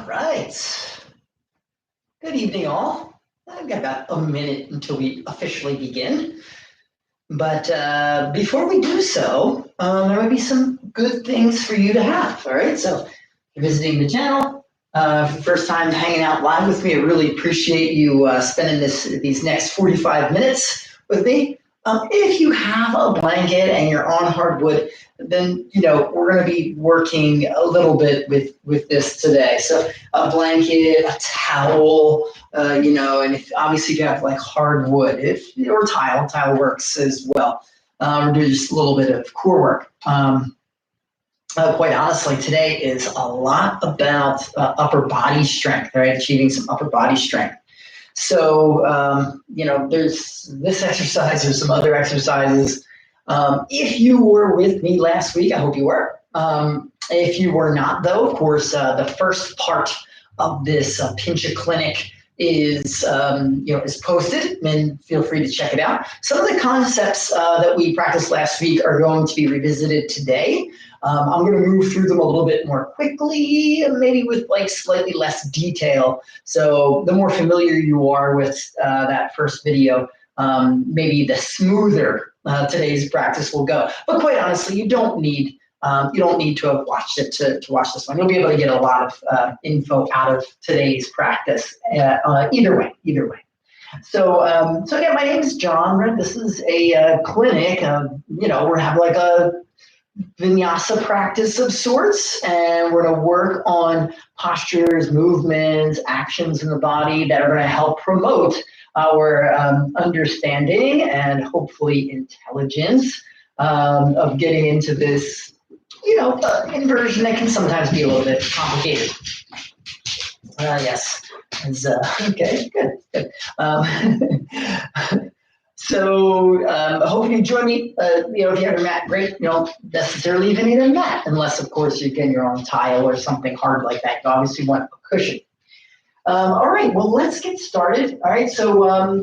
right. Good evening, all. I've got about a minute until we officially begin. But before we do so, there might be some good things for you to have. All right. So if you're visiting the channel, for the first time hanging out live with me, I really appreciate you spending these next 45 minutes with me. If you have a blanket and you're on hardwood, then we're going to be working a little bit with this today. So a blanket, a towel, and if obviously you have like hardwood, or tile works as well. We're doing just a little bit of core work. Quite honestly, today is a lot about upper body strength, right? Achieving some upper body strength. So, there's this exercise, there's some other exercises. If you were with me last week, I hope you were. If you were not, though, of course, the first part of this Pincha Clinic is posted, and feel free to check it out. Some of the concepts that we practiced last week are going to be revisited today. I'm going to move through them a little bit more quickly, maybe with like slightly less detail. So the more familiar you are with that first video, maybe the smoother today's practice will go. But quite honestly, you don't need to have watched it to watch this one. You'll be able to get a lot of info out of today's practice either way. So again, my name is John. This is a clinic. We're having like a vinyasa practice of sorts, and we're going to work on postures, movements, actions in the body that are going to help promote our understanding and hopefully intelligence of getting into this inversion that can sometimes be a little bit complicated. Yes. Okay, good. So hopefully you join me. If you have a mat, great. You don't necessarily even need a mat, unless of course you're getting your own tile or something hard like that. You obviously want a cushion. All right, well, let's get started. All right, so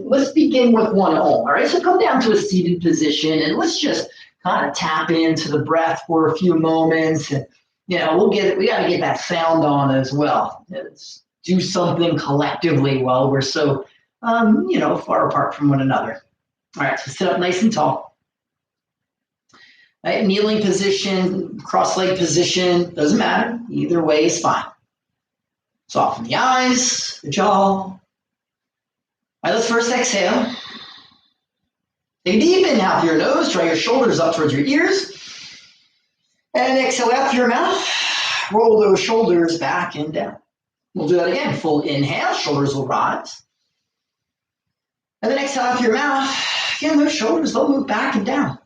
let's begin with 1 Om. All right, so come down to a seated position and let's just kind of tap into the breath for a few moments. And, we got to get that sound on as well. Let's do something collectively while we're so, far apart from one another. All right, so sit up nice and tall. All right, kneeling position, cross-leg position, doesn't matter. Either way is fine. Soften the eyes, the jaw. All right, let's first exhale. Take a deep inhale through your nose, draw your shoulders up towards your ears. And exhale out through your mouth. Roll those shoulders back and down. We'll do that again. Full inhale, shoulders will rise. And then exhale out through your mouth. Again, those shoulders, they'll move back and down.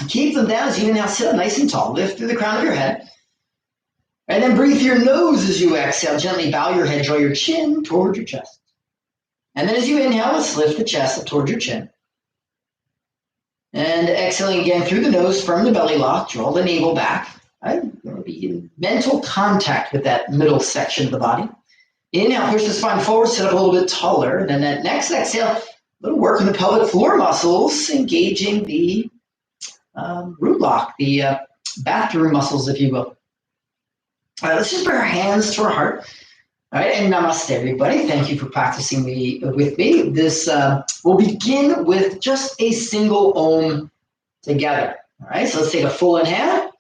Keep them down as you inhale, sit up nice and tall. Lift through the crown of your head. And then breathe through your nose as you exhale. Gently bow your head, draw your chin toward your chest. And then as you inhale, let's lift the chest up towards your chin. And exhaling again through the nose, firm the belly lock, draw the navel back. Right? You're going to be in mental contact with that middle section of the body. Inhale, push the spine forward, sit up a little bit taller. And then that next exhale, a little work on the pelvic floor muscles, engaging the root lock, the bathroom muscles, if you will. All right, let's just bring our hands to our heart. All right, and namaste, everybody. Thank you for practicing with me. This we'll begin with just a single Om together. All right, so let's take a full inhale.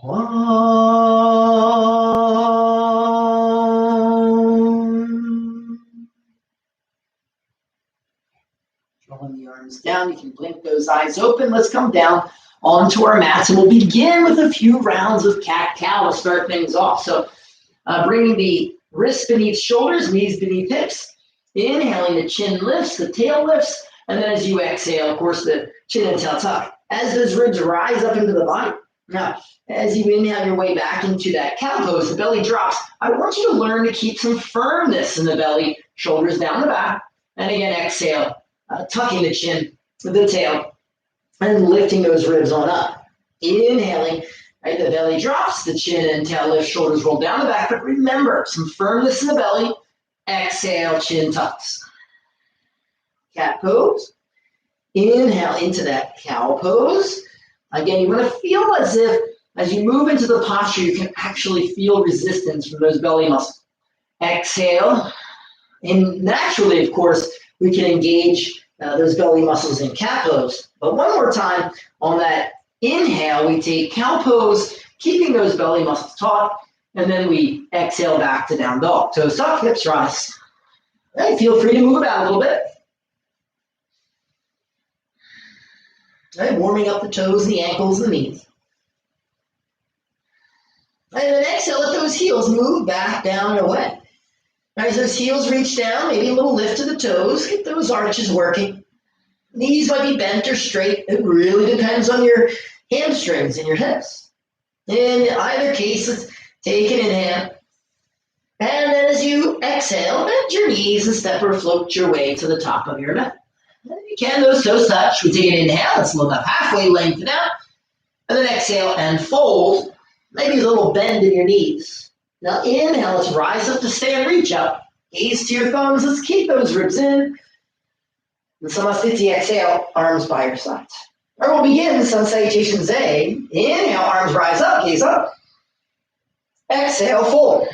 Om. Drawing the arms down, you can blink those eyes open. Let's come down onto our mats, and we'll begin with a few rounds of cat-cow to start things off. So bringing the wrists beneath shoulders, knees beneath hips. Inhaling, the chin lifts, the tail lifts, and then as you exhale, of course, the chin and tail tuck. As those ribs rise up into the body. Now, as you inhale your way back into that cow pose, the belly drops. I want you to learn to keep some firmness in the belly, shoulders down the back. And again, exhale, tucking the chin, the tail, and lifting those ribs on up. Inhaling, right, the belly drops, the chin and tail lift, shoulders roll down the back. But remember, some firmness in the belly. Exhale, chin tucks. Cat pose. Inhale into that cow pose. Again, you want to feel as if As you move into the posture, you can actually feel resistance from those belly muscles. Exhale. And naturally, of course, we can engage those belly muscles in cat pose. But one more time on that inhale, we take cow pose, keeping those belly muscles taut, and then we exhale back to down dog. Toes tuck, hips rise. All right, feel free to move about a little bit. All right, warming up the toes, the ankles, the knees. And then exhale, let those heels move back down and away. As those heels reach down, maybe a little lift to the toes, get those arches working. Knees might be bent or straight. It really depends on your hamstrings and your hips. In either case, take an inhale. And then as you exhale, bend your knees and step or float your way to the top of your mat. And if you can, those toes touch. We take an inhale. Let's look up halfway, lengthen out. And then exhale and fold. Maybe a little bend in your knees. Now inhale, let's rise up to stand, reach up. Gaze to your thumbs, let's keep those ribs in. And Samasthiti, exhale, arms by your sides. Or we'll begin Sun Salutation Zay. Inhale, arms rise up, gaze up. Exhale, fold.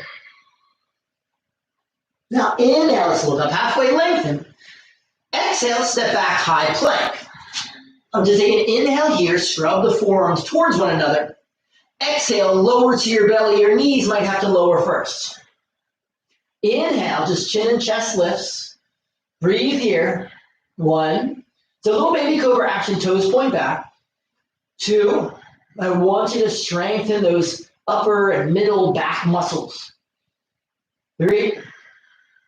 Now inhale, let's look up halfway, lengthen. Exhale, step back, high plank. I'm just taking an inhale here, scrub the forearms towards one another. Exhale, lower to your belly. Your knees might have to lower first. Inhale, just chin and chest lifts. Breathe here. 1. So little baby cobra action, toes point back. 2, I want you to strengthen those upper and middle back muscles. 3,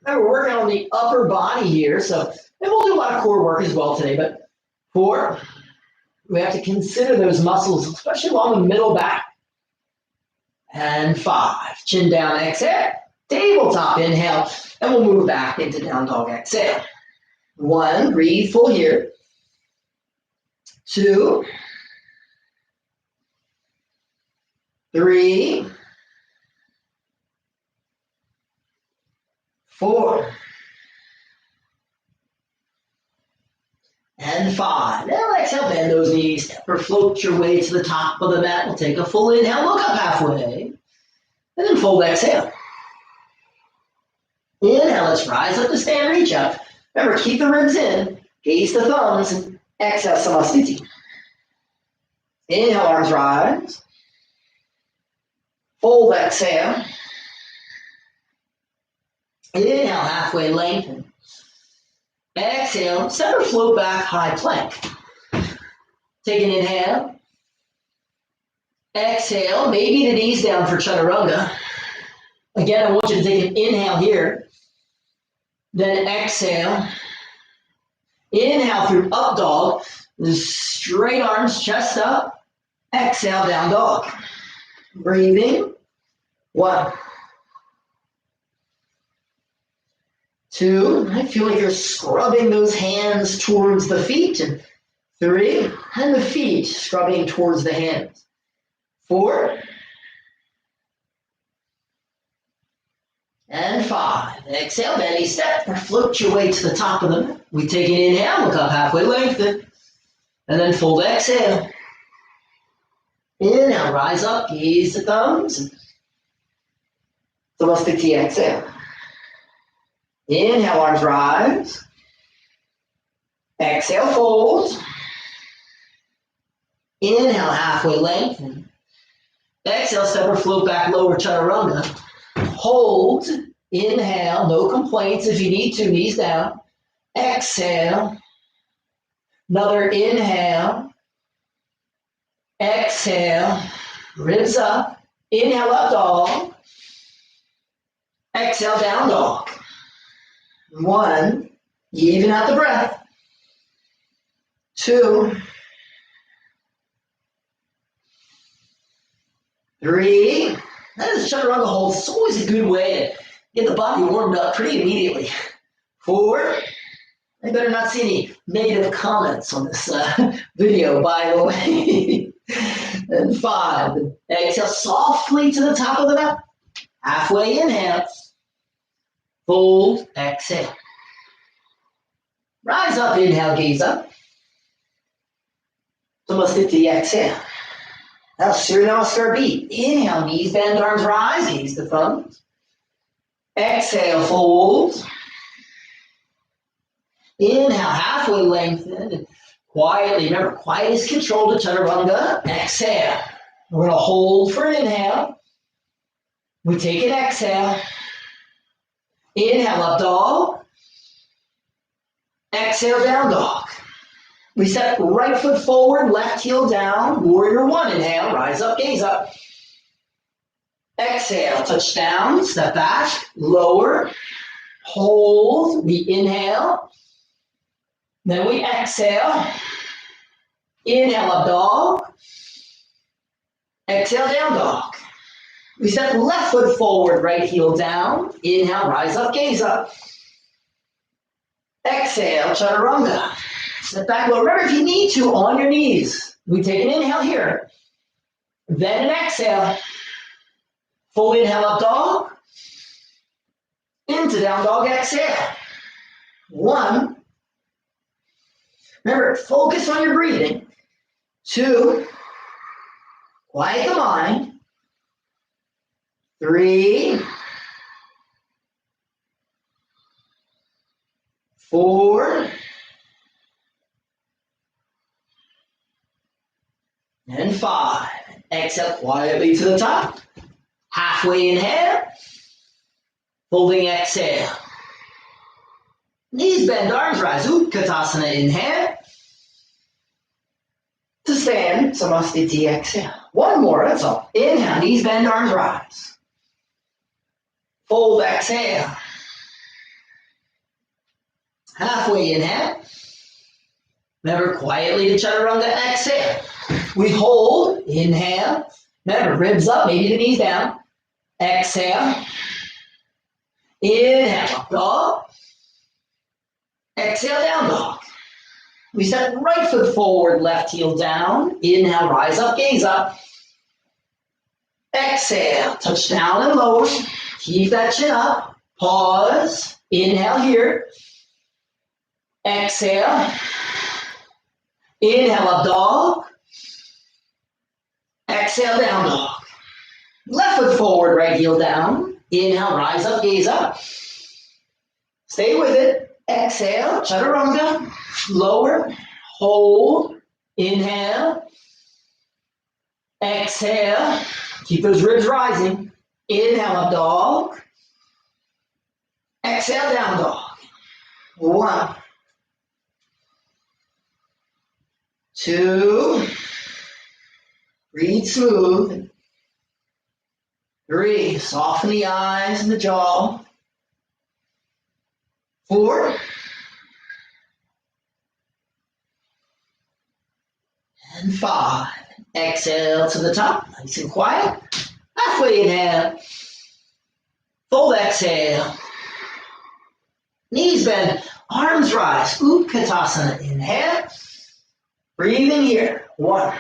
now we're working on the upper body here, so and we'll do a lot of core work as well today, but 4, we have to consider those muscles, especially along the middle back. And 5, chin down, exhale, tabletop, inhale, and we'll move back into down dog, exhale. 1, breathe full here. 2, 3, 4, and 5. Now exhale, bend those knees, or float your way to the top of the mat. We'll take a full inhale, look up halfway, and then fold, exhale. Inhale, let's rise up to stand, reach up. Remember, keep the ribs in, gaze the thumbs, and exhale, Samasthiti. Inhale, arms rise. Fold, exhale. Inhale, halfway, lengthen. Exhale, center float back, high plank. Take an inhale. Exhale, maybe the knees down for chaturanga. Again, I want you to take an inhale here. Then exhale. Inhale through up dog. Straight arms, chest up. Exhale, down dog. Breathing. 1. 2, I feel like you're scrubbing those hands towards the feet. And 3, and the feet scrubbing towards the hands. 4, and 5. Exhale, belly step, or float your way to the top of the mat. We take an inhale, look up halfway, lengthen, and then fold, exhale. Inhale, rise up, gaze the thumbs. Samasthiti, exhale. Inhale, arms rise. Exhale, fold. Inhale, halfway lengthen. Exhale, step or float back, lower chaturanga. Hold. Inhale, no complaints if you need to, knees down. Exhale. Another inhale. Exhale. Ribs up. Inhale, up dog. Exhale, down dog. 1, even out the breath. 2, 3. That is chaturanga hold. It's always a good way to get the body warmed up pretty immediately. 4. I better not see any negative comments on this video, by the way. And 5. Exhale softly to the top of the mat. Halfway inhale. Fold, exhale. Rise up, inhale, gaze up. Samasthiti, exhale. Now, Surya Namaskar beat. Inhale, knees bend, arms rise, gaze the thumbs. Exhale, fold. Inhale, halfway lengthen. And quietly, remember, quiet is controlled to chaturanga. Exhale. We're going to hold for an inhale. We take an exhale. Inhale, up dog. Exhale, down dog. We step right foot forward, left heel down. Warrior one, inhale, rise up, gaze up. Exhale, touch down, step back, lower, hold. We inhale. Then we exhale. Inhale, up dog. Exhale, down dog. We step left foot forward, right heel down. Inhale, rise up, gaze up. Exhale, chaturanga. Step back low. Remember, if you need to, on your knees. We take an inhale here. Then an exhale. Full inhale, up dog. Into down dog, exhale. One. Remember, focus on your breathing. Two. Quiet the mind. Three. Four. And five. Exhale quietly to the top. Halfway inhale. Folding exhale. Knees bend, arms rise. Utkatasana inhale. To stand, Samastiti exhale. One more, that's all. Inhale, knees bend, arms rise. Fold exhale. Halfway inhale. Remember, quietly to chaturanga, exhale. We hold, inhale. Remember, ribs up, maybe the knees down. Exhale. Inhale, up dog. Exhale, down dog. We step right foot forward, left heel down. Inhale, rise up, gaze up. Exhale, touch down and lower. Keep that chin up. Pause. Inhale here. Exhale. Inhale, up dog. Exhale, down dog. Left foot forward, right heel down. Inhale, rise up, gaze up. Stay with it. Exhale, chaturanga. Lower, hold. Inhale. Exhale. Keep those ribs rising. Inhale, up dog. Exhale, down dog. One. Two. Breathe smooth. Three. Soften the eyes and the jaw. Four. And five. Exhale to the top. Nice and quiet. Halfway inhale. Fold exhale. Knees bend. Arms rise. Utkatasana. Inhale. Breathing here. One.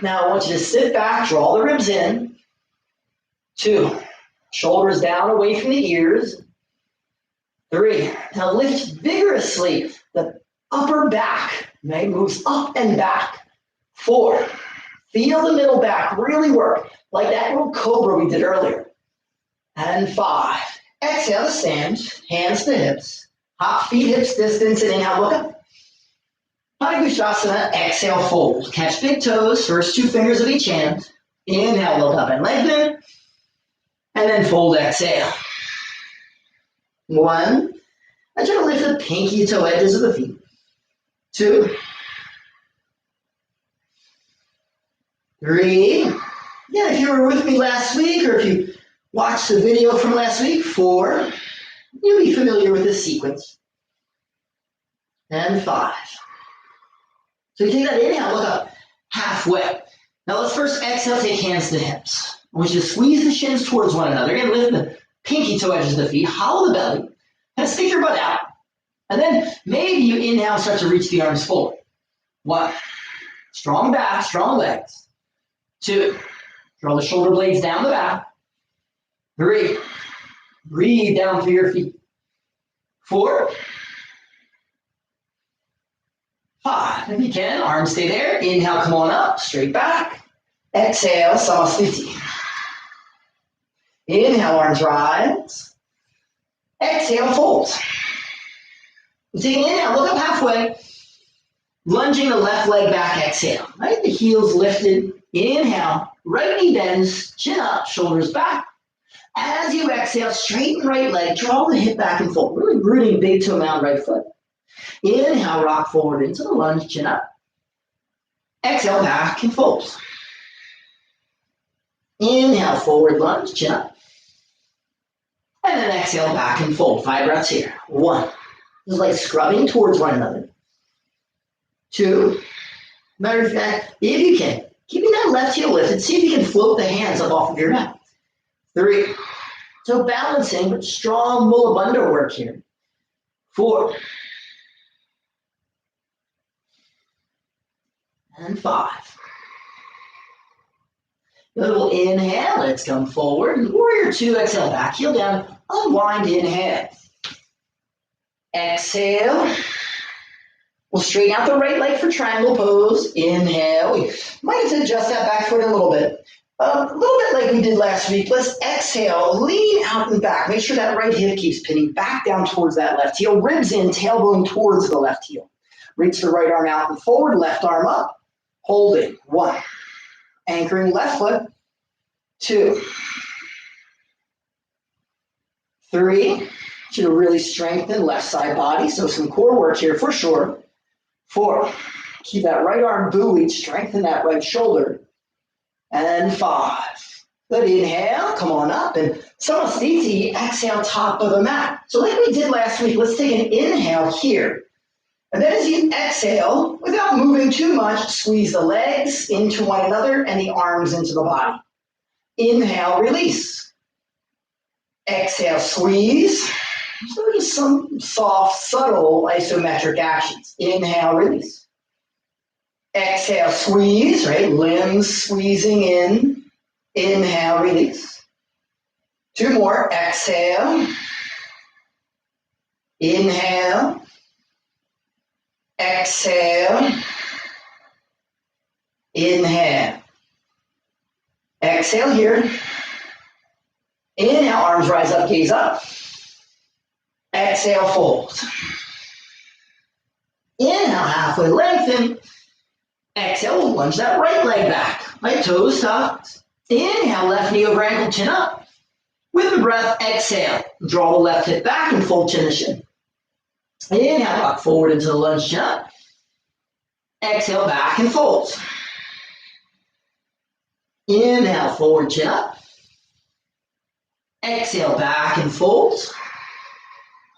Now I want you to sit back, draw the ribs in. Two. Shoulders down away from the ears. Three. Now lift vigorously. The upper back moves up and back. Four. Feel the middle back really work, like that little cobra we did earlier. And five. Exhale to stand, hands to hips. Hop feet, hips distance, and inhale, look up. Padangusthasana, exhale, fold. Catch big toes, first two fingers of each hand. Inhale, look up and lengthen. And then fold, exhale. One. I try to lift the pinky toe edges of the feet. Two. Three. Yeah, if you were with me last week or if you watched the video from last week, four. You'll be familiar with this sequence. And five. So you take that inhale, look up halfway. Now let's first exhale, take hands to hips. I want you to squeeze the shins towards one another. Again, lift the pinky toe edges of the feet, hollow the belly, and stick your butt out. And then maybe you inhale, start to reach the arms forward. One. Strong back, strong legs. Two. Draw the shoulder blades down the back. Three. Breathe down through your feet. Four. Five. If you can, arms stay there. Inhale, come on up, straight back. Exhale, Samasthiti. Inhale, arms rise. Exhale, fold. Take an inhale, look up halfway. Lunging the left leg back, exhale. Right, the heels lifted. Inhale, right knee bends, chin up, shoulders back. As you exhale, straighten right leg, draw the hip back and fold. Really rooting big toe mound right foot. Inhale, rock forward into the lunge, chin up. Exhale, back and fold. Inhale, forward lunge, chin up. And then exhale, back and fold. 5 breaths here. 1. Just like scrubbing towards one another. 2. Matter of fact, if you can, keeping that left heel lifted, see if you can float the hands up off of your mat. 3. So balancing, but strong Mula Bandha work here. 4. And 5. Little inhale, let's come forward. Warrior 2, exhale, back heel down, unwind, inhale. Exhale. We'll straighten out the right leg for triangle pose. Inhale. We might have to adjust that back foot a little bit. A little bit like we did last week. Let's exhale, lean out and back. Make sure that right hip keeps pinning back down towards that left heel. Ribs in, tailbone towards the left heel. Reach the right arm out and forward, left arm up. Holding. 1. Anchoring left foot. 2. 3. To really strengthen left side body. So some core work here for sure. 4. Keep that right arm buoyed, strengthen that right shoulder. And 5. Good, inhale, come on up. And Samasthiti, exhale, top of the mat. So like we did last week, let's take an inhale here. And then as you exhale, without moving too much, squeeze the legs into one another and the arms into the body. Inhale, release. Exhale, squeeze. So just some soft, subtle isometric actions. Inhale, release. Exhale, squeeze, right? Limbs squeezing in. Inhale, release. 2 more. Exhale. Inhale. Exhale. Inhale. Exhale here. Inhale, arms rise up, gaze up. Exhale, fold. Inhale, halfway lengthen. Exhale, we'll lunge that right leg back. Right toes tucked. Inhale, left knee over ankle, chin up. With the breath, exhale. Draw the left hip back and fold chin to shin. Inhale, rock forward into the lunge, chin up. Exhale, back and fold. Inhale, forward, chin up. Exhale, back and fold.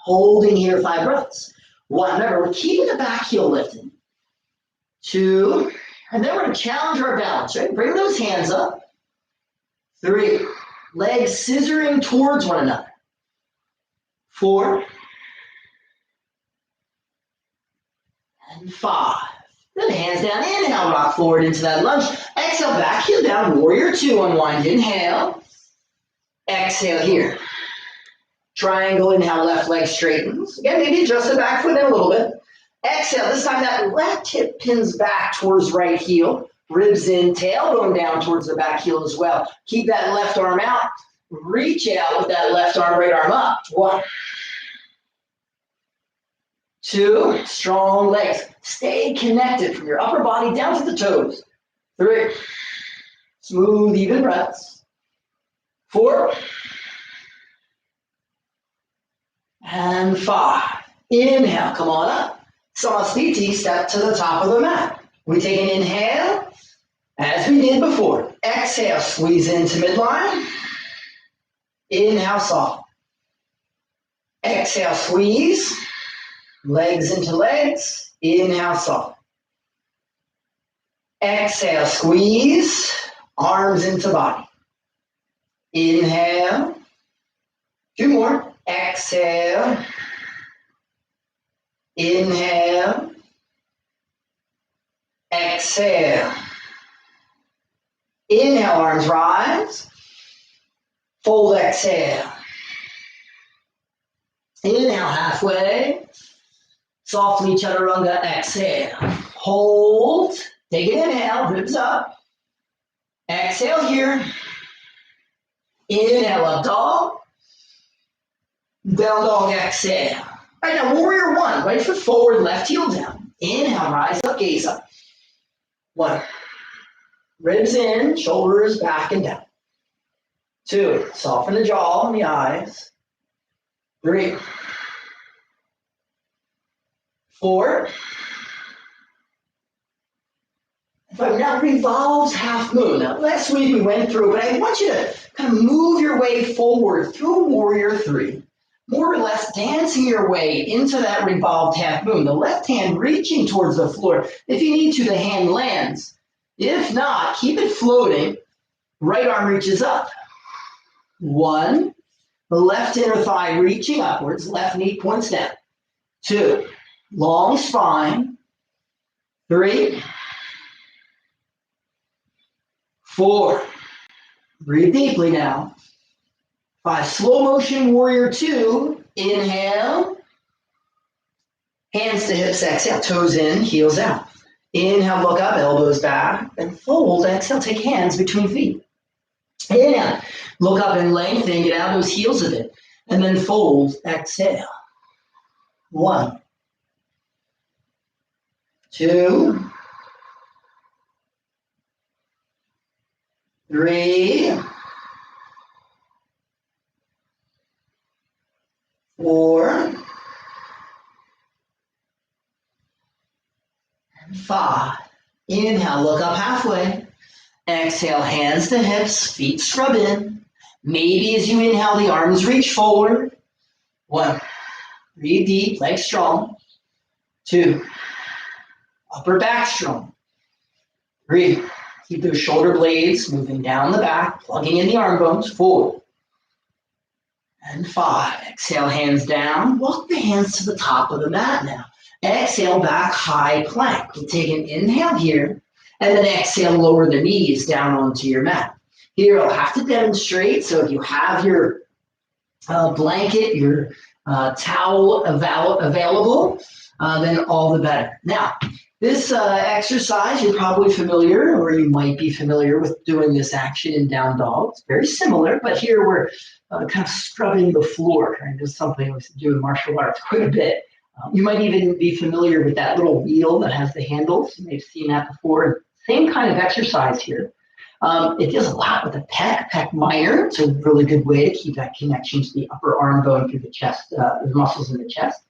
Holding here 5 breaths. 1, remember, we're keeping the back heel lifted. 2, and then we're going to challenge our balance, right? Bring those hands up. 3, legs scissoring towards one another. 4, and 5. Then hands down, inhale, rock forward into that lunge. Exhale, back heel down, warrior 2, unwind, inhale. Exhale here. Triangle, inhale, left leg straightens. Again, maybe adjust the back foot in a little bit. Exhale, this time that left hip pins back towards right heel. Ribs in, tailbone down towards the back heel as well. Keep that left arm out. Reach out with that left arm, right arm up. 1. 2, strong legs. Stay connected from your upper body down to the toes. 3, smooth, even breaths. 4, and 5. Inhale, come on up. Samasthiti, step to the top of the mat. We take an inhale, as we did before. Exhale, squeeze into midline. Inhale, soft. Exhale, squeeze. Legs into legs. Inhale, soft. Exhale, squeeze. Arms into body. Inhale. 2 more. Exhale. Inhale. Exhale. Inhale, arms rise. Fold, exhale. Inhale, halfway. Softly, chaturanga, exhale. Hold. Take an inhale, ribs up. Exhale here. Inhale, up dog. Down dog, exhale. All right, now warrior one. Right foot forward, left heel down. Inhale, rise up, gaze up. 1. Ribs in, shoulders back and down. 2. Soften the jaw and the eyes. 3. 4. 5. Now revolves half moon. Now last week we went through, but I want you to kind of move your way forward through warrior 3. More or less dancing your way into that revolved half moon. The left hand reaching towards the floor. If you need to, the hand lands. If not, keep it floating. Right arm reaches up. 1. The left inner thigh reaching upwards. Left knee points down. 2. Long spine. 3. 4. Breathe deeply now. 5. Slow motion warrior 2. Inhale. Hands to hips. Exhale. Toes in. Heels out. Inhale. Look up. Elbows back. And fold. Exhale. Take hands between feet. Inhale. Look up and lengthen. Get out those heels a bit. And then fold. Exhale. 1. 2. 3. 4. 5. Inhale, look up halfway. Exhale, hands to hips, feet scrub in. Maybe as you inhale, the arms reach forward. 1. Breathe deep, legs strong. 2. Upper back strong. 3. Keep those shoulder blades moving down the back, plugging in the arm bones. 4. And 5. Exhale, hands down. Walk the hands to the top of the mat now. Exhale, back high plank. We'll take an inhale here, and then exhale, lower the knees down onto your mat. Here, I'll have to demonstrate. So if you have your blanket, your towel available, then all the better. Now, this exercise, you're probably familiar, or you might be familiar with doing this action in down dog. It's very similar, but here we're kind of scrubbing the floor. Right? This is something we do in martial arts quite a bit. You might even be familiar with that little wheel that has the handles. You may have seen that before. Same kind of exercise here. It does a lot with the pec minor. It's a really good way to keep that connection to the upper arm bone through the chest, the muscles in the chest.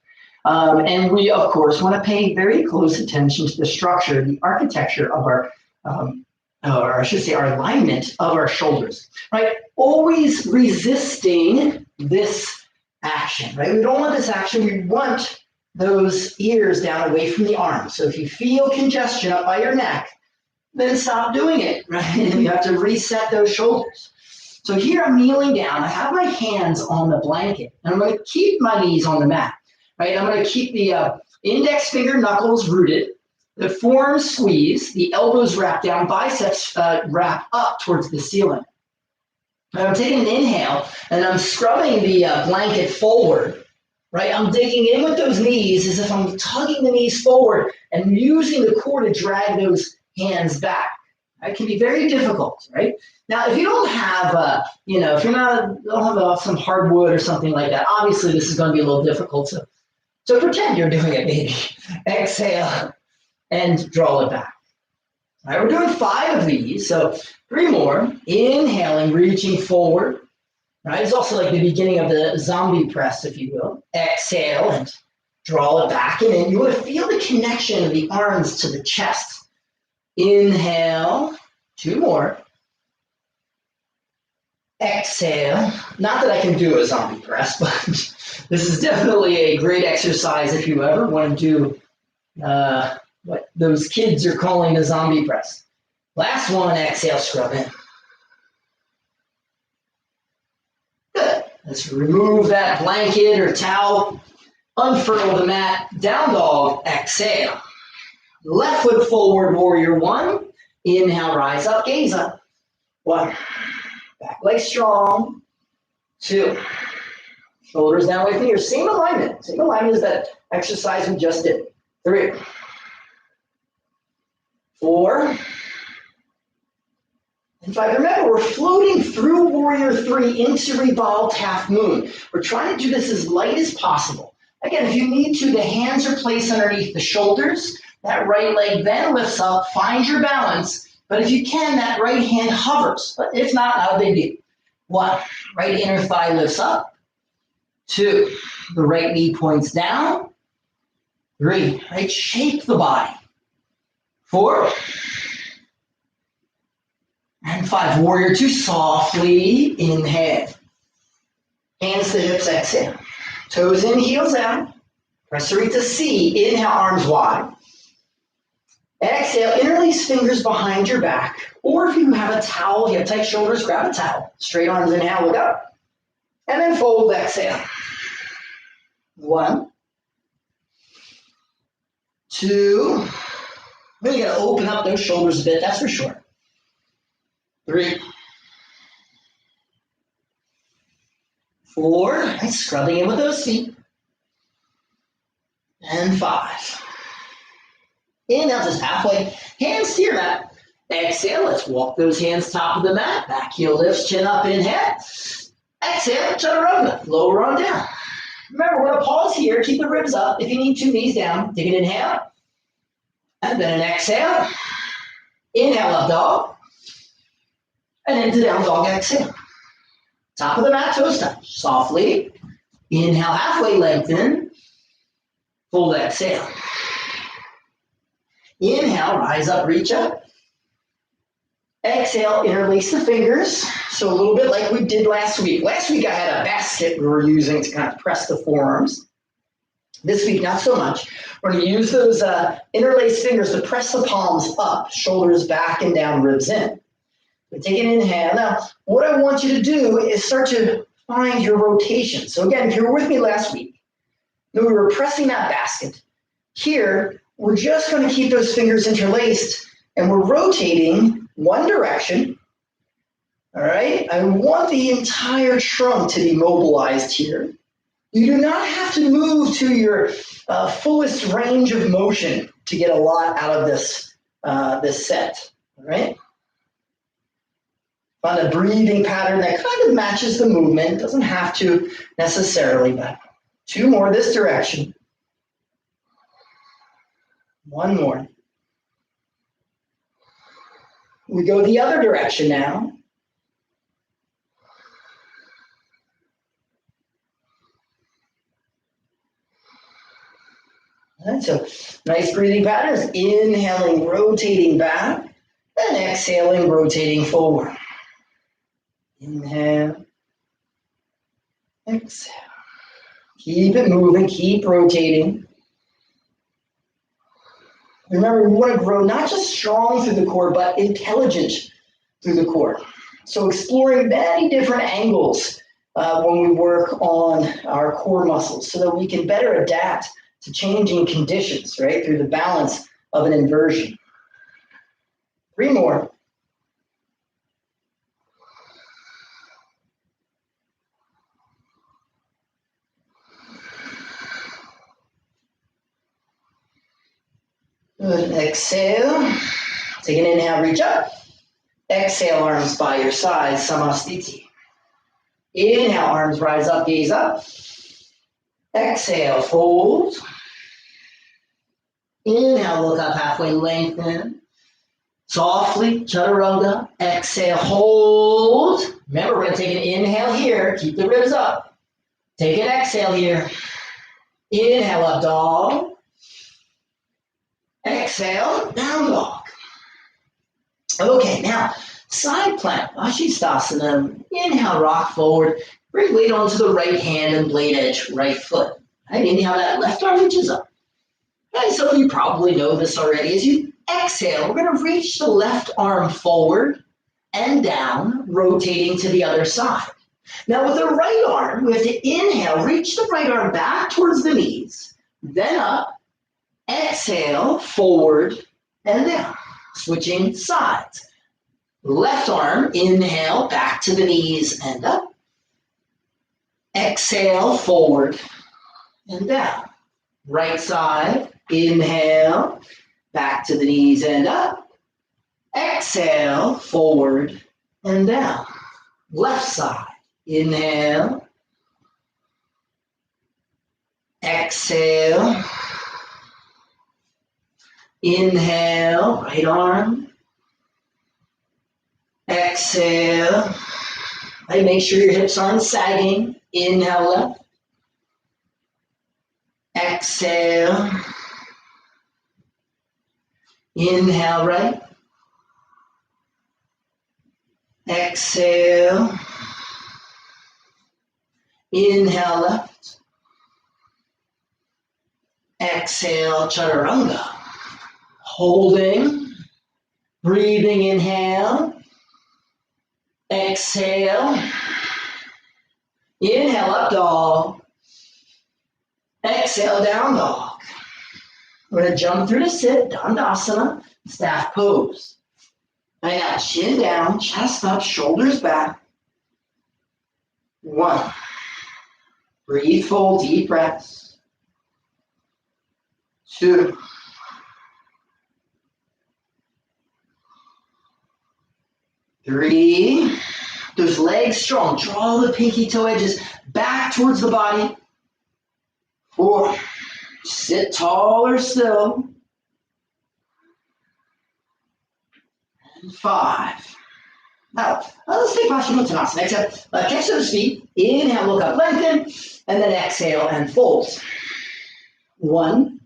And we, of course, want to pay very close attention to the structure, the architecture of our, or I should say our alignment of our shoulders, right? Always resisting this action, right? We don't want this action. We want those ears down away from the arms. So if you feel congestion up by your neck, then stop doing it, right? And you have to reset those shoulders. So here I'm kneeling down. I have my hands on the blanket, and I'm going to keep my knees on the mat, right? I'm going to keep the index finger knuckles rooted, the forearms squeeze, the elbows wrap down, biceps wrap up towards the ceiling. And I'm taking an inhale, and I'm scrubbing the blanket forward, right? I'm digging in with those knees as if I'm tugging the knees forward and using the core to drag those hands back. It can be very difficult, right? Now, if you don't have, if you're don't have some hardwood or something like that, obviously this is going to be a little difficult. So pretend you're doing it, maybe. Exhale and draw it back. All right, we're doing 5 of these, so 3 more. Inhaling, reaching forward. Right, it's also like the beginning of the zombie press, if you will. Exhale and draw it back, and then you want to feel the connection of the arms to the chest. Inhale, 2 more. Exhale. Not that I can do a zombie press, but this is definitely a great exercise if you ever want to do what those kids are calling a zombie press. Last one, exhale, scrub in. Good. Let's remove that blanket or towel. Unfurl the mat. Down dog, exhale. Left foot forward, warrior 1. Inhale, rise up, gaze up. 1. Back leg strong. 2. Shoulders down away from here. Same alignment as that exercise we just did. 3. 4. And 5. Remember, we're floating through Warrior 3 into Revolved Half Moon. We're trying to do this as light as possible. Again, if you need to, the hands are placed underneath the shoulders. That right leg then lifts up, find your balance. But if you can, that right hand hovers. But if not a big deal. 1, right inner thigh lifts up. 2, the right knee points down. 3, right, shape the body. 4, and 5, Warrior 2, softly inhale. Hands to hips, exhale. Toes in, heels out. Prasarita C, inhale, arms wide. Exhale, interlace fingers behind your back. Or if you have a towel, you have tight shoulders, grab a towel. Straight arms, inhale, look up. And then fold, exhale. 1, 2. Really got to open up those shoulders a bit, that's for sure. 3, 4, right, scrubbing in with those feet. And 5. Inhale, just halfway, hands to your mat. Exhale, let's walk those hands top of the mat. Back heel lifts, chin up, inhale. Exhale, chaturanga, lower on down. Remember, we're going to pause here, keep the ribs up. If you need to, knees down. Take an inhale. And then an exhale. Inhale, up dog. And into down dog, exhale. Top of the mat, toes touch. Softly. Inhale, halfway lengthen. Fold, exhale. Inhale, rise up, reach up. Exhale, interlace the fingers. So a little bit like we did last week. Last week I had a basket we were using to kind of press the forearms. This week, not so much. We're going to use those interlaced fingers to press the palms up, shoulders back and down, ribs in. So take an inhale. Now, what I want you to do is start to find your rotation. So again, if you were with me last week, we were pressing that basket. Here, we're just going to keep those fingers interlaced, and we're rotating one direction. All right? I want the entire trunk to be mobilized here. You do not have to move to your fullest range of motion to get a lot out of this set. All right? Find a breathing pattern that kind of matches the movement. Doesn't have to necessarily, but 2 more this direction. 1 more. We go the other direction now. All right, so nice breathing patterns. Inhaling, rotating back, and exhaling, rotating forward. Inhale, exhale. Keep it moving, keep rotating. Remember, we want to grow not just strong through the core, but intelligent through the core. So exploring many different angles when we work on our core muscles so that we can better adapt to changing conditions, right, through the balance of an inversion. 3 more. Good. Exhale. Take an inhale, reach up. Exhale, arms by your side, Samastiti. Inhale, arms rise up, gaze up. Exhale, fold. Inhale, look up, halfway lengthen. Softly, chaturanga. Exhale, hold. Remember, we're going to take an inhale here. Keep the ribs up. Take an exhale here. Inhale, up dog. Exhale, down dog. Okay, now side plank, Vashisthasana. Inhale, rock forward. Bring weight onto the right hand and blade edge, right foot. Right, inhale, that left arm reaches up. Okay, some of you probably know this already. As you exhale, we're going to reach the left arm forward and down, rotating to the other side. Now with the right arm, we have to inhale, reach the right arm back towards the knees, then up. Exhale, forward and down, switching sides. Left arm, inhale, back to the knees and up. Exhale, forward and down. Right side, inhale, back to the knees and up. Exhale, forward and down. Left side. Inhale. Exhale. Inhale, right arm. Exhale. Right, make sure your hips aren't sagging. Inhale left. Exhale. Inhale right. Exhale. Inhale left. Exhale, chaturanga. Holding. Breathing, inhale. Exhale. Inhale, up dog. Exhale, down dog. We're going to jump through to sit, Dandasana, staff pose. Right now, chin down, chest up, shoulders back. 1. Breathe full, deep breaths. 2. 3. Those legs strong. Draw the pinky toe edges back towards the body. 4. Sit taller still. And 5. Now, let's take Paschimottanasana. Exhale, catch those feet. Inhale, look up, lengthen. And then exhale and fold. 1.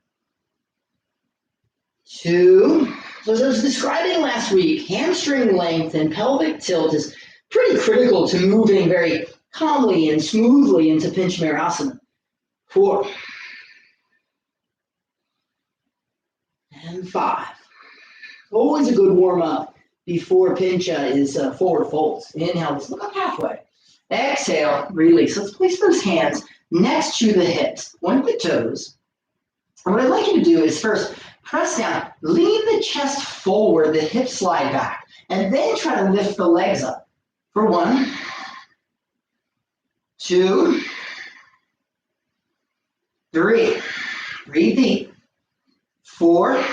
2. So as I was describing last week, hamstring length and pelvic tilt is pretty critical to moving very calmly and smoothly into Pincha Mayurasana. 4. And 5. Always a good warm-up before Pincha is forward folds. Inhale, let's look up halfway. Exhale, release. Let's place those hands next to the hips, point the toes. And what I'd like you to do is first press down, lean the chest forward, the hips slide back, and then try to lift the legs up. For 1, 2, 3. Breathe deep. 4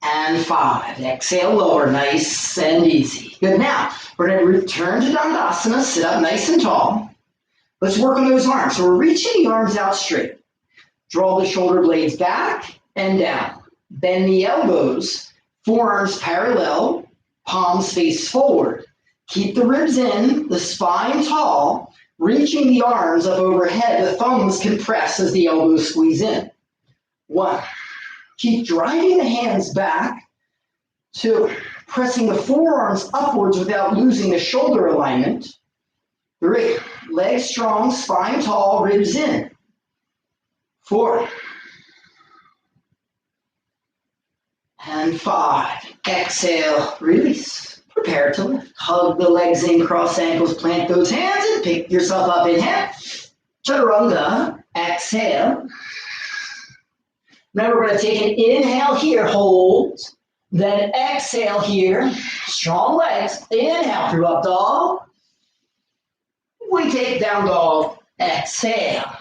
and 5. Exhale, lower, nice and easy. Good. Now, we're going to return to Dandasana, sit up nice and tall. Let's work on those arms. So we're reaching the arms out straight. Draw the shoulder blades back and down. Bend the elbows, forearms parallel, palms face forward. Keep the ribs in, the spine tall, reaching the arms up overhead. The thumbs compress as the elbows squeeze in. 1. Keep driving the hands back. 2. Pressing the forearms upwards without losing the shoulder alignment. 3. Legs strong, spine tall, ribs in. 4. And 5. Exhale, release. Prepare to lift. Hug the legs in, cross ankles, plant those hands, and pick yourself up. Inhale. Chaturanga. Exhale. Remember, we're going to take an inhale here, hold. Then exhale here. Strong legs. Inhale through up dog. We take down dog. Exhale.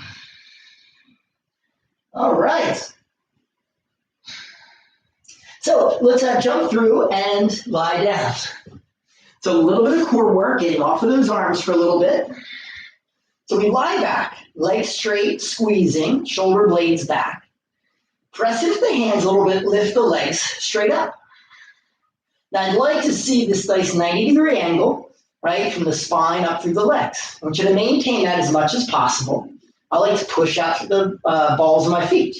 All right. So let's jump through and lie down. So a little bit of core work, getting off of those arms for a little bit. So we lie back, legs straight, squeezing, shoulder blades back. Press into the hands a little bit, lift the legs straight up. Now I'd like to see this nice 90-degree angle, right, from the spine up through the legs. I want you to maintain that as much as possible. I like to push out the balls of my feet.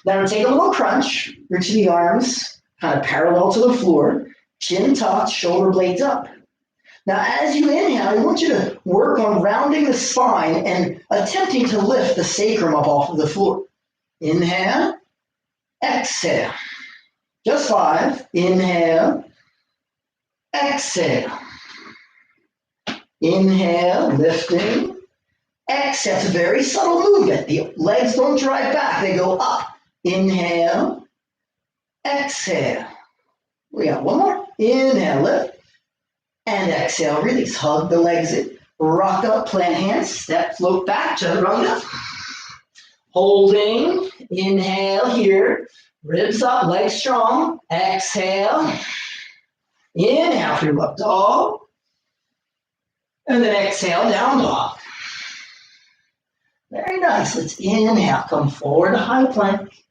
Now I'm going to take a little crunch, reach the arms, kind of parallel to the floor, chin tucked, shoulder blades up. Now as you inhale, I want you to work on rounding the spine and attempting to lift the sacrum up off of the floor. Inhale, exhale. Just 5. Inhale, exhale. Inhale, lifting. Exhale. It's a very subtle movement. The legs don't drive back, they go up. Inhale, exhale. We got one more. Inhale, lift. And exhale, release. Hug the legs in. Rock up, plant hands, step, float back, chaturanga. Holding. Inhale here. Ribs up, legs strong. Exhale. Inhale through up dog. And then exhale, down dog. Very nice. Let's inhale, come forward to high plank.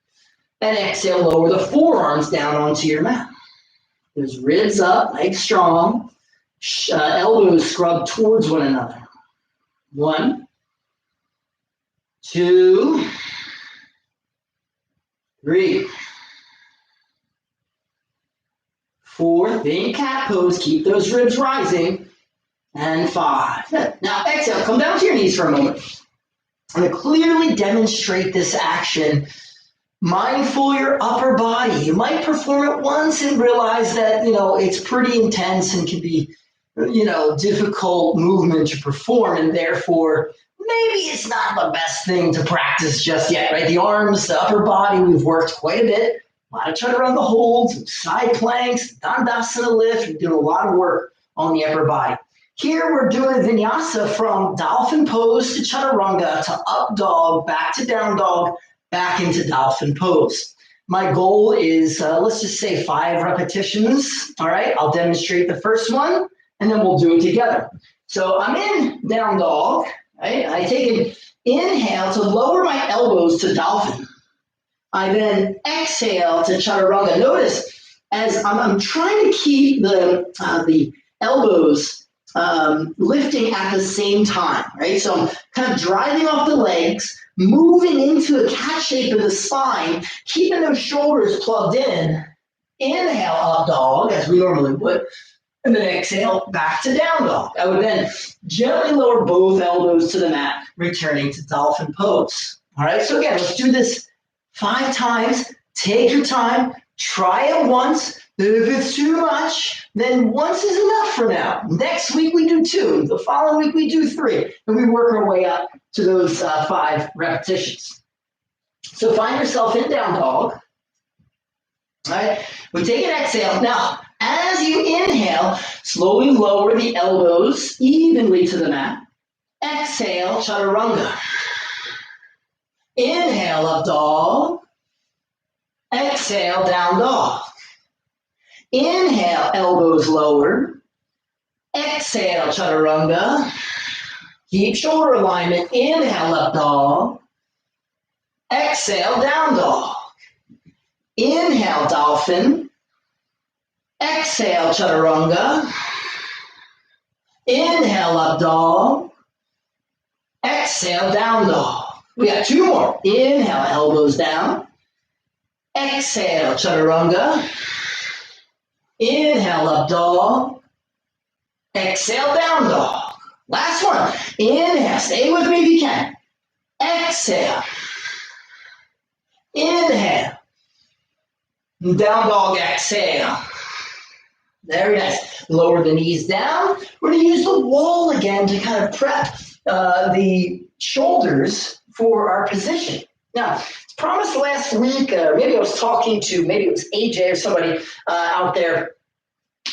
And exhale, lower the forearms down onto your mat. There's ribs up, legs strong. Elbows scrub towards one another. 1, 2, 3, 4. Think cat pose. Keep those ribs rising. And 5. Now exhale. Come down to your knees for a moment. I'm going to clearly demonstrate this action. Mindful your upper body. You might perform it once and realize that, it's pretty intense and can be, difficult movement to perform, and therefore maybe it's not the best thing to practice just yet, right? The arms, the upper body, we've worked quite a bit. A lot of chaturanga holds, side planks, dandasana lift. We're doing a lot of work on the upper body. Here we're doing a vinyasa from dolphin pose to chaturanga to up dog, back to down dog, back into dolphin pose. My goal is, let's just say 5 repetitions. All right, I'll demonstrate the first one, and then we'll do it together. So I'm in down dog. Right? I take an inhale to lower my elbows to dolphin. I then exhale to chaturanga. Notice as I'm trying to keep the elbows lifting at the same time, right? So I'm kind of driving off the legs, moving into a cat shape of the spine, keeping those shoulders plugged in. Inhale, up dog, as we normally would, and then exhale, back to down dog. I would then gently lower both elbows to the mat, returning to dolphin pose. All right, so again, let's do this 5 times. Take your time, try it once. If it's too much, then once is enough for now. Next week we do 2. The following week we do 3. And we work our way up to those 5 repetitions. So find yourself in down dog. All right, we take an exhale. Now, as you inhale, slowly lower the elbows evenly to the mat. Exhale, chaturanga. Inhale, up dog. Exhale, down dog. Inhale, elbows lower. Exhale, chaturanga. Keep shoulder alignment. Inhale, up dog. Exhale, down dog. Inhale, dolphin. Exhale, chaturanga. Inhale, up dog. Exhale, down dog. We got 2 more. Inhale, elbows down. Exhale, chaturanga. Inhale, up dog. Exhale, down dog. Last one. Inhale, stay with me if you can. Exhale. Inhale. Down dog, exhale. Very nice. Lower the knees down. We're going to use the wall again to kind of prep the shoulders for our position. Now, as promised last week, maybe I was talking to, maybe it was AJ or somebody out there.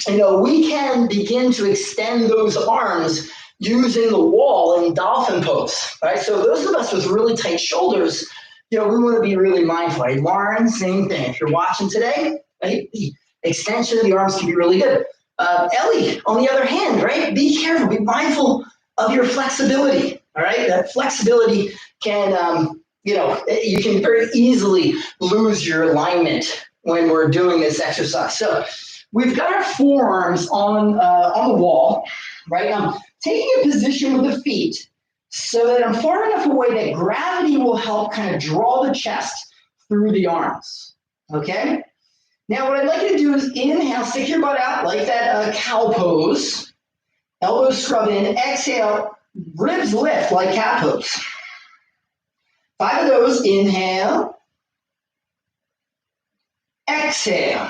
We can begin to extend those arms using the wall in dolphin pose. Right? So those of us with really tight shoulders, we want to be really mindful. Right? Lauren, same thing. If you're watching today, right, the extension of the arms can be really good. Ellie, on the other hand, right, be careful, be mindful of your flexibility. All right, that flexibility can, you can very easily lose your alignment when we're doing this exercise. So we've got our forearms on the wall, right? I'm taking a position with the feet so that I'm far enough away that gravity will help kind of draw the chest through the arms, okay? Now what I'd like you to do is inhale, stick your butt out like that cow pose, elbows scrub in, exhale, ribs lift like cat pose. 5 of those, inhale, exhale.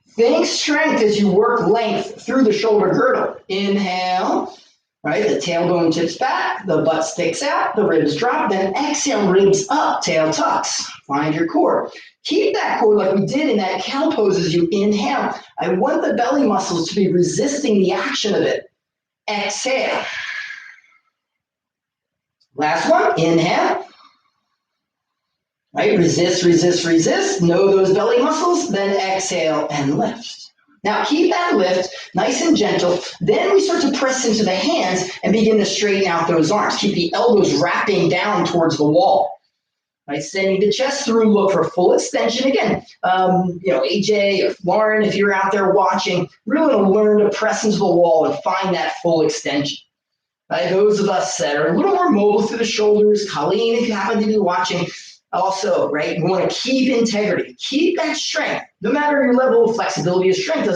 Think strength as you work length through the shoulder girdle. Inhale, right, the tailbone tips back, the butt sticks out, the ribs drop, then exhale, ribs up, tail tucks. Find your core. Keep that core like we did in that cow pose as you inhale. I want the belly muscles to be resisting the action of it. Exhale. Last one, inhale. Right, resist, resist, resist. Know those belly muscles, then exhale and lift. Now keep that lift nice and gentle. Then we start to press into the hands and begin to straighten out those arms. Keep the elbows wrapping down towards the wall. Right, sending the chest through, look for full extension. Again, AJ, or Lauren, if you're out there watching, really want to learn to press into the wall and find that full extension. Right, those of us that are a little more mobile through the shoulders, Colleen, if you happen to be watching, also, right, we want to keep integrity, keep that strength. No matter your level of flexibility or strength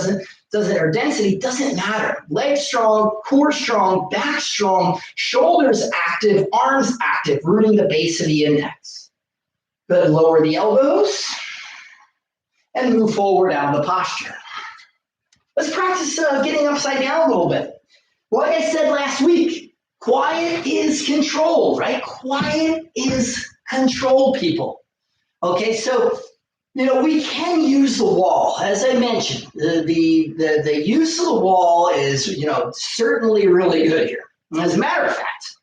or density, doesn't matter. Legs strong, core strong, back strong, shoulders active, arms active, rooting the base of the index. Good, lower the elbows and move forward out of the posture. Let's practice getting upside down a little bit. Like I said last week, quiet is control, right? Quiet is control, people. Okay, so, we can use the wall. As I mentioned, the use of the wall is, certainly really good here. As a matter of fact,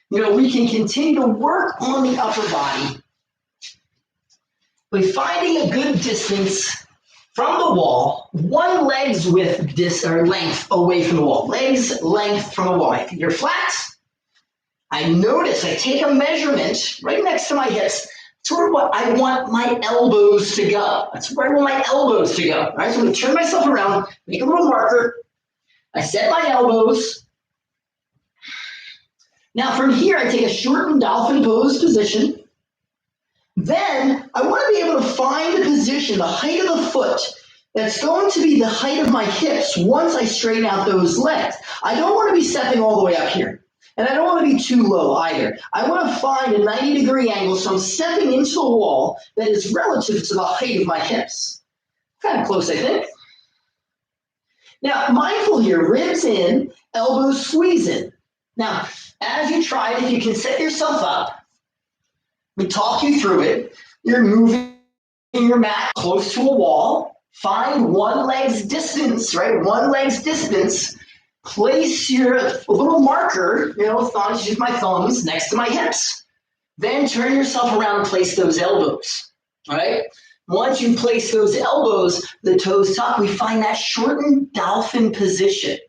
we can continue to work on the upper body by finding a good distance from the wall, one leg's length away from the wall. Legs length from the wall. You're flat. I notice I take a measurement right next to my hips toward what I want my elbows to go. That's where I want my elbows to go. All right, so I'm going to turn myself around, make a little marker. I set my elbows. Now from here, I take a shortened dolphin pose position. Then I want to be able to find the position, the height of the foot, that's going to be the height of my hips once I straighten out those legs. I don't want to be stepping all the way up here. And I don't want to be too low either. I want to find a 90-degree angle so I'm stepping into a wall that is relative to the height of my hips. Kind of close, I think. Now, mindful here, ribs in, elbows squeeze in. Now, as you try it, if you can set yourself up, we talk you through it. You're moving your mat close to a wall. Find one leg's distance, right? One leg's distance. Place your little marker, thumbs, use my thumbs, next to my hips. Then turn yourself around and place those elbows, all right? Once you place those elbows, the toes tuck, we find that shortened dolphin position.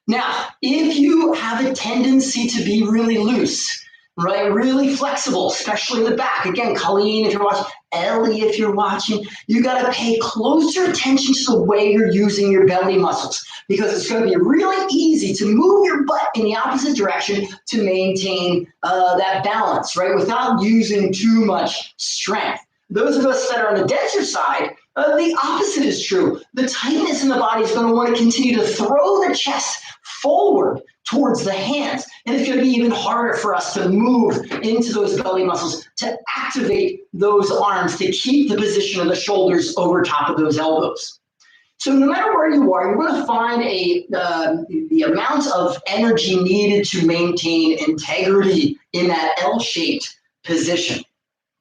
Now, if you have a tendency to be really loose, right, really flexible, especially in the back, again, Colleen, if you're watching, Ellie, if you're watching, you got to pay closer attention to the way you're using your belly muscles because it's going to be really easy to move your butt in the opposite direction to maintain that balance, right, without using too much strength. Those of us that are on the denser side, the opposite is true. The tightness in the body is going to want to continue to throw the chest forward towards the hands. And it's going to be even harder for us to move into those belly muscles, to activate those arms, to keep the position of the shoulders over top of those elbows. So no matter where you are, you're going to find the amount of energy needed to maintain integrity in that L-shaped position.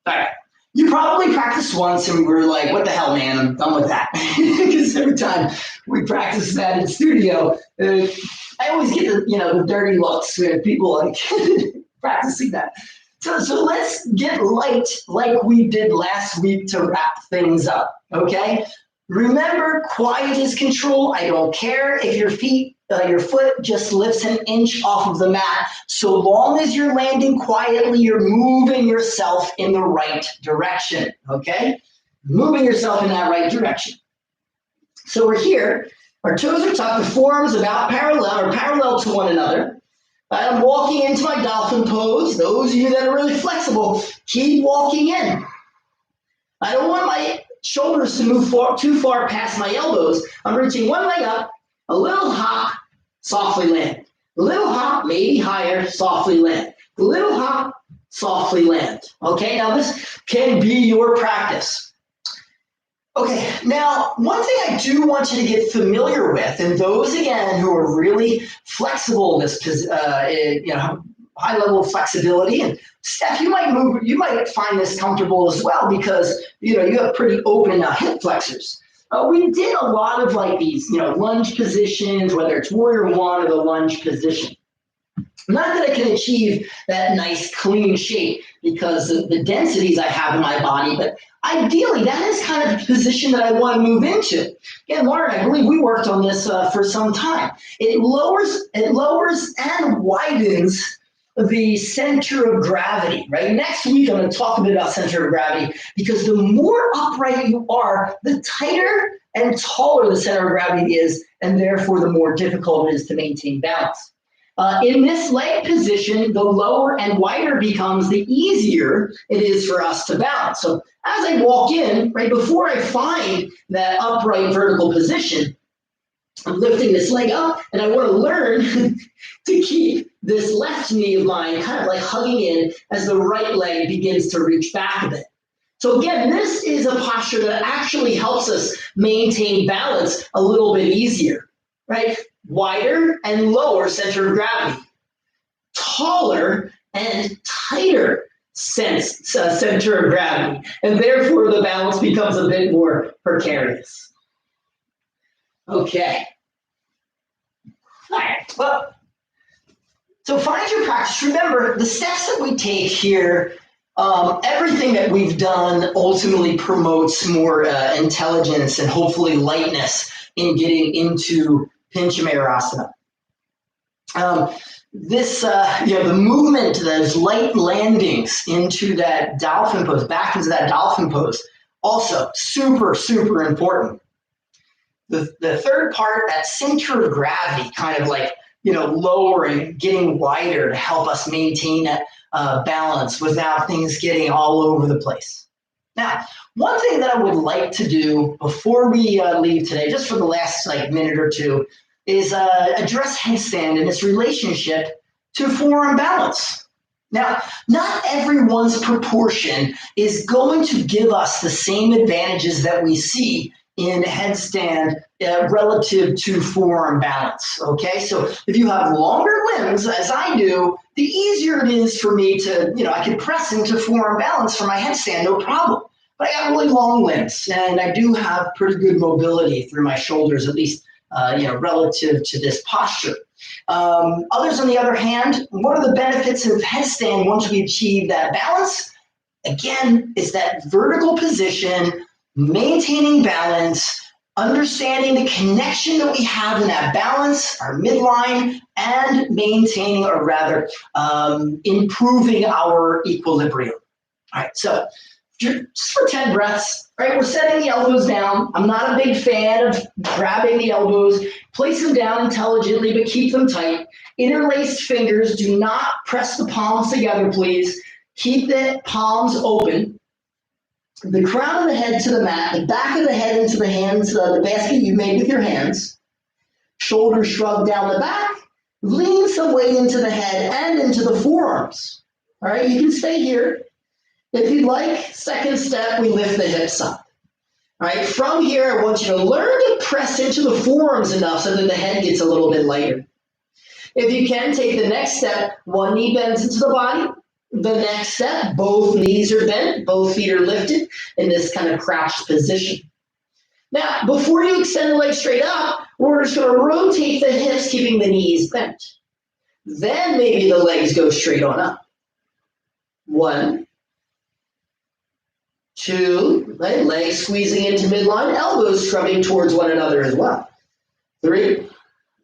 All right. You probably practiced once and were like, what the hell, man, I'm done with that. Because every time we practice that in studio, I always get the dirty looks where people like practicing that. So let's get light like we did last week to wrap things up, okay? Remember, quiet is control. I don't care if your foot just lifts an inch off of the mat. So long as you're landing quietly, you're moving yourself in the right direction, okay? Moving yourself in that right direction. So we're here. Our toes are tucked, the forearms about parallel to one another. I'm walking into my dolphin pose. Those of you that are really flexible, keep walking in. I don't want my shoulders to move too far past my elbows. I'm reaching one leg up, a little hop, softly land. A little hop, maybe higher, softly land. A little hop, softly land. Okay, now this can be your practice. Okay, now one thing I do want you to get familiar with, and those again who are really flexible, this high level of flexibility, and Steph, you might find this comfortable as well because you have pretty open hip flexors. We did a lot of like these, lunge positions, whether it's warrior one or the lunge position. Not that I can achieve that nice clean shape because of the densities I have in my body, but ideally, that is kind of the position that I want to move into. Again, Lauren, I believe we worked on this for some time. It lowers and widens the center of gravity, right? Next week, I'm going to talk a bit about center of gravity because the more upright you are, the tighter and taller the center of gravity is, and therefore the more difficult it is to maintain balance. In this leg position, the lower and wider becomes, the easier it is for us to balance. So as I walk in, right before I find that upright vertical position, I'm lifting this leg up, and I want to learn to keep this left knee of mine kind of like hugging in as the right leg begins to reach back a bit. So again, this is a posture that actually helps us maintain balance a little bit easier, right? Wider and lower center of gravity, taller and tighter center of gravity, and therefore the balance becomes a bit more precarious. Okay. All right. Well, so find your practice. Remember, the steps that we take here, everything that we've done ultimately promotes more intelligence and hopefully lightness in getting into Pincha Mayurasana. The movement, those light landings into that dolphin pose, back into that dolphin pose, also super, super important. The third part, that center of gravity, kind of like, lowering, getting wider to help us maintain that balance without things getting all over the place. Now, one thing that I would like to do before we leave today, just for the last minute or two, is address headstand and its relationship to forearm balance. Now, not everyone's proportion is going to give us the same advantages that we see in headstand relative to forearm balance, okay? So if you have longer limbs, as I do, the easier it is for me to, I can press into forearm balance for my headstand, no problem. But I got really long limbs, and I do have pretty good mobility through my shoulders, at least, relative to this posture. Others, on the other hand, what are the benefits of headstand once we achieve that balance? Again, it's that vertical position, maintaining balance, understanding the connection that we have in that balance, our midline, and maintaining, or rather, improving our equilibrium. All right, so just for 10 breaths, right, we're setting the elbows down. I'm not a big fan of grabbing the elbows. Place them down intelligently, but keep them tight. Interlaced fingers, do not press the palms together, please. Keep the palms open. The crown of the head to the mat, the back of the head into the hands, the basket you made with your hands. Shoulders shrugged down the back. Lean some weight into the head and into the forearms. All right, you can stay here. If you'd like, second step, we lift the hips up. All right, from here, I want you to learn to press into the forearms enough so that the head gets a little bit lighter. If you can, take the next step, one knee bends into the body. The next step, both knees are bent, both feet are lifted in this kind of crouched position. Now, before you extend the legs straight up, we're just going to rotate the hips, keeping the knees bent. Then maybe the legs go straight on up. 1, 2, right? Legs squeezing into midline, elbows scrubbing towards one another as well. 3,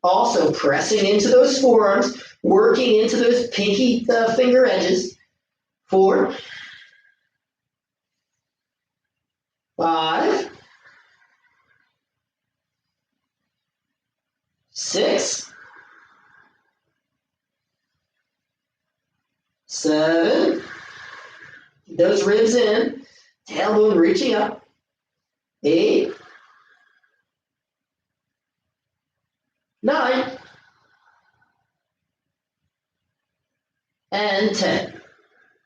also pressing into those forearms, working into those pinky finger edges. 4, 5, 6, 7, those ribs in, tailbone reaching up, 8, 9, and 10.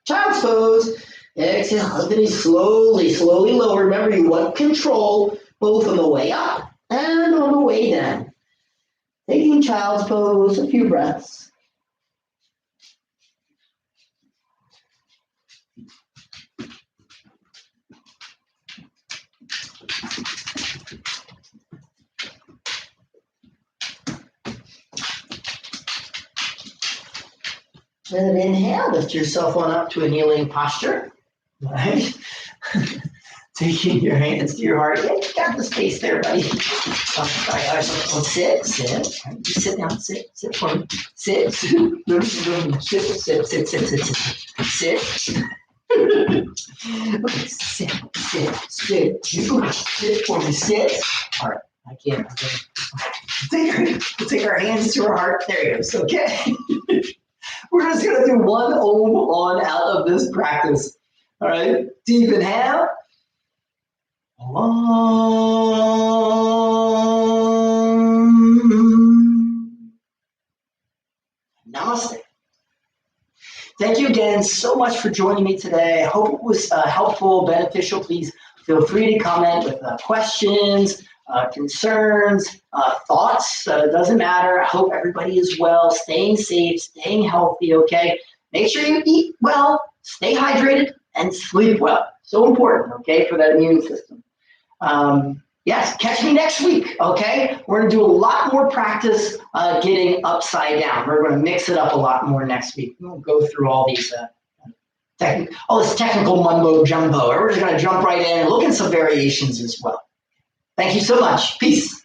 Child's pose. Exhale, hug the knees slowly, slowly lower. Remember, you want control both on the way up and on the way down. Taking child's pose, a few breaths. And then inhale, lift yourself on up to a kneeling posture. Right? Taking your hands to your heart. Yeah, you got the space there, buddy. All right, sit. You sit down, sit for me. Sit. Sit. Okay, sit for me, sit. All right, I can't. Take our hands to our heart. There it is, okay? We're just gonna do one Om on out of this practice. All right, deep inhale. Om. Namaste. Thank you again so much for joining me today. I hope it was helpful, beneficial. Please feel free to comment with questions, concerns, thoughts. It doesn't matter. I hope everybody is well, staying safe, staying healthy, okay? Make sure you eat well, stay hydrated, and sleep well. So important, okay, for that immune system. Yes, catch me next week, okay? We're going to do a lot more practice getting upside down. We're going to mix it up a lot more next week. We'll go through all these this technical mumbo jumbo. We're just going to jump right in and look at some variations as well. Thank you so much. Peace.